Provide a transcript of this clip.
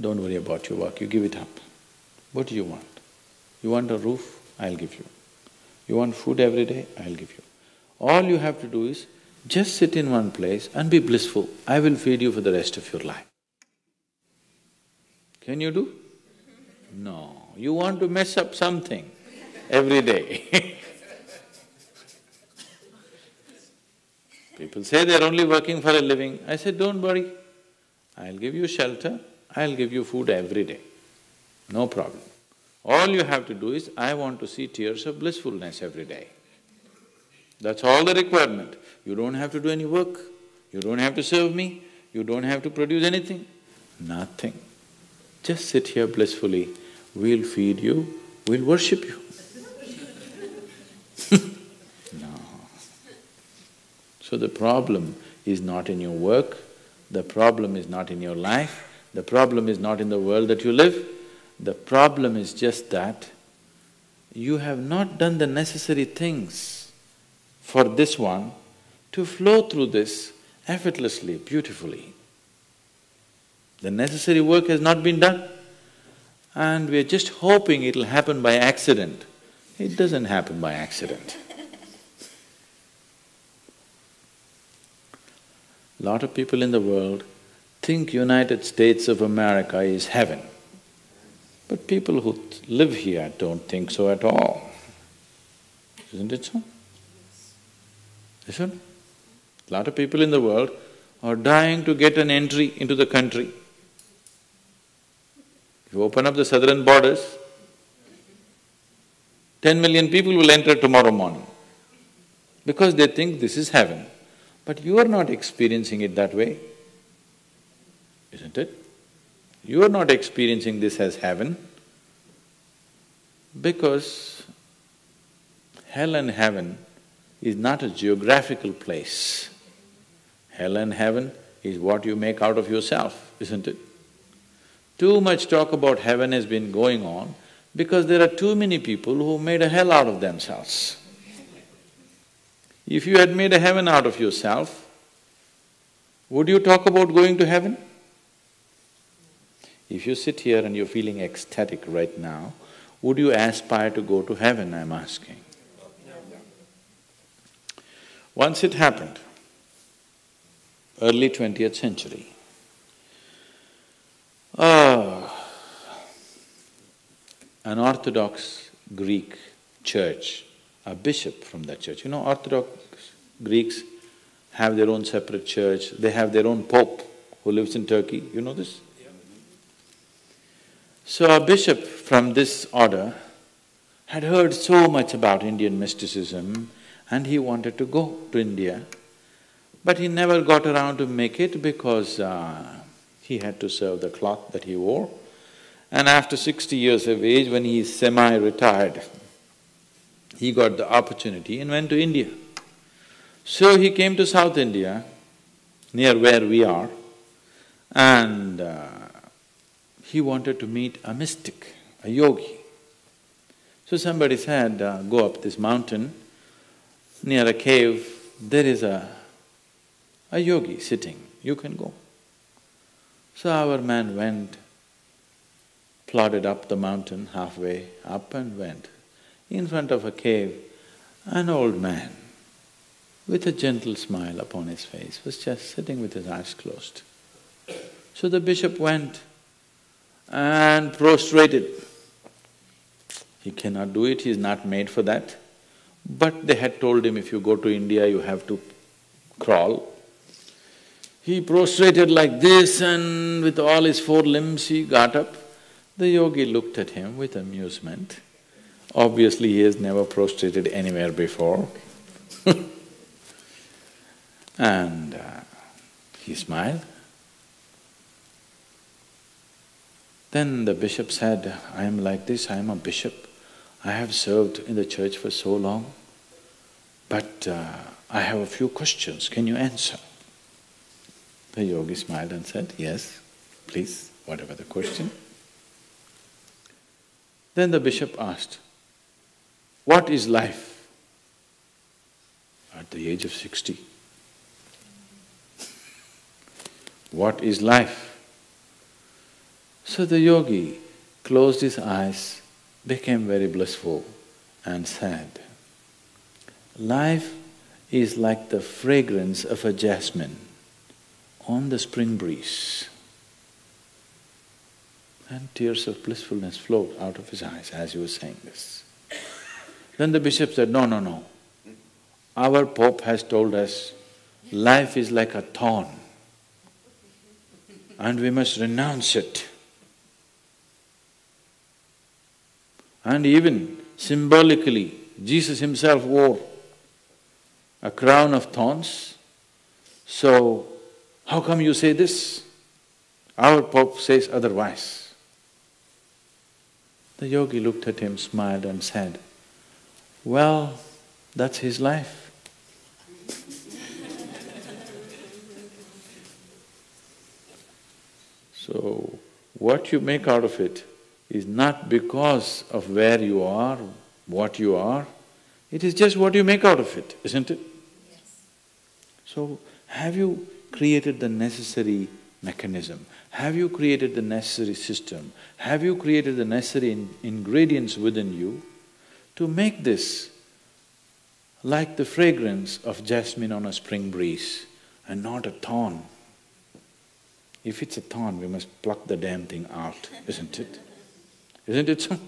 don't worry about your work, you give it up. What do you want? You want a roof? I'll give you. You want food every day? I'll give you. All you have to do is just sit in one place and be blissful. I will feed you for the rest of your life. Can you do? No, you want to mess up something every day. People say they're only working for a living. I said, don't worry, I'll give you shelter, I'll give you food every day, no problem. All you have to do is, I want to see tears of blissfulness every day. That's all the requirement. You don't have to do any work, you don't have to serve me, you don't have to produce anything, nothing. Just sit here blissfully, we'll feed you, we'll worship you. No. So the problem is not in your work, the problem is not in your life, the problem is not in the world that you live, the problem is just that you have not done the necessary things for this one to flow through this effortlessly, beautifully. The necessary work has not been done and we are just hoping it'll happen by accident. It doesn't happen by accident. Lot of people in the world think United States of America is heaven. But people who live here don't think so at all. Isn't it so? Isn't it? A lot of people in the world are dying to get an entry into the country. If you open up the southern borders, 10 million people will enter tomorrow morning because they think this is heaven. But you are not experiencing it that way, isn't it? You are not experiencing this as heaven because hell and heaven is not a geographical place. Hell and heaven is what you make out of yourself, isn't it? Too much talk about heaven has been going on because there are too many people who made a hell out of themselves. If you had made a heaven out of yourself, would you talk about going to heaven? If you sit here and you're feeling ecstatic right now, would you aspire to go to heaven, I'm asking? Once it happened, early 20th century, an Orthodox Greek church, a bishop from that church, Orthodox Greeks have their own separate church, they have their own pope who lives in Turkey, you know this? So a bishop from this order had heard so much about Indian mysticism and he wanted to go to India, but he never got around to make it because he had to serve the cloth that he wore. And after 60 years of age, when he is semi-retired, he got the opportunity and went to India. So he came to South India, near where we are, and he wanted to meet a mystic, a yogi. So somebody said, go up this mountain, near a cave, there is a yogi sitting, you can go. So our man went, plodded up the mountain, halfway up and went. In front of a cave, an old man with a gentle smile upon his face was just sitting with his eyes closed. So the bishop went and prostrated. He cannot do it, he is not made for that. But they had told him, if you go to India, you have to crawl. He prostrated like this and with all his four limbs he got up. The yogi looked at him with amusement. Obviously, he has never prostrated anywhere before. And he smiled. Then the bishop said, I am like this, I am a bishop. I have served in the church for so long, but I have a few questions, can you answer? The yogi smiled and said, yes, please, whatever the question. Then the bishop asked, what is life? At the age of 60. What is life? So the yogi closed his eyes, became very blissful and said, life is like the fragrance of a jasmine on the spring breeze. And tears of blissfulness flowed out of his eyes as he was saying this. Then the bishop said, no, no, no. Our Pope has told us life is like a thorn and we must renounce it. And even symbolically, Jesus himself wore a crown of thorns. So, how come you say this? Our Pope says otherwise. The yogi looked at him, smiled and said, well, that's his life. So, what you make out of it is not because of where you are, what you are, it is just what you make out of it, isn't it? Yes. So, have you created the necessary mechanism? Have you created the necessary system? Have you created the necessary ingredients within you to make this like the fragrance of jasmine on a spring breeze and not a thorn? If it's a thorn, we must pluck the damn thing out, isn't it? Isn't it so?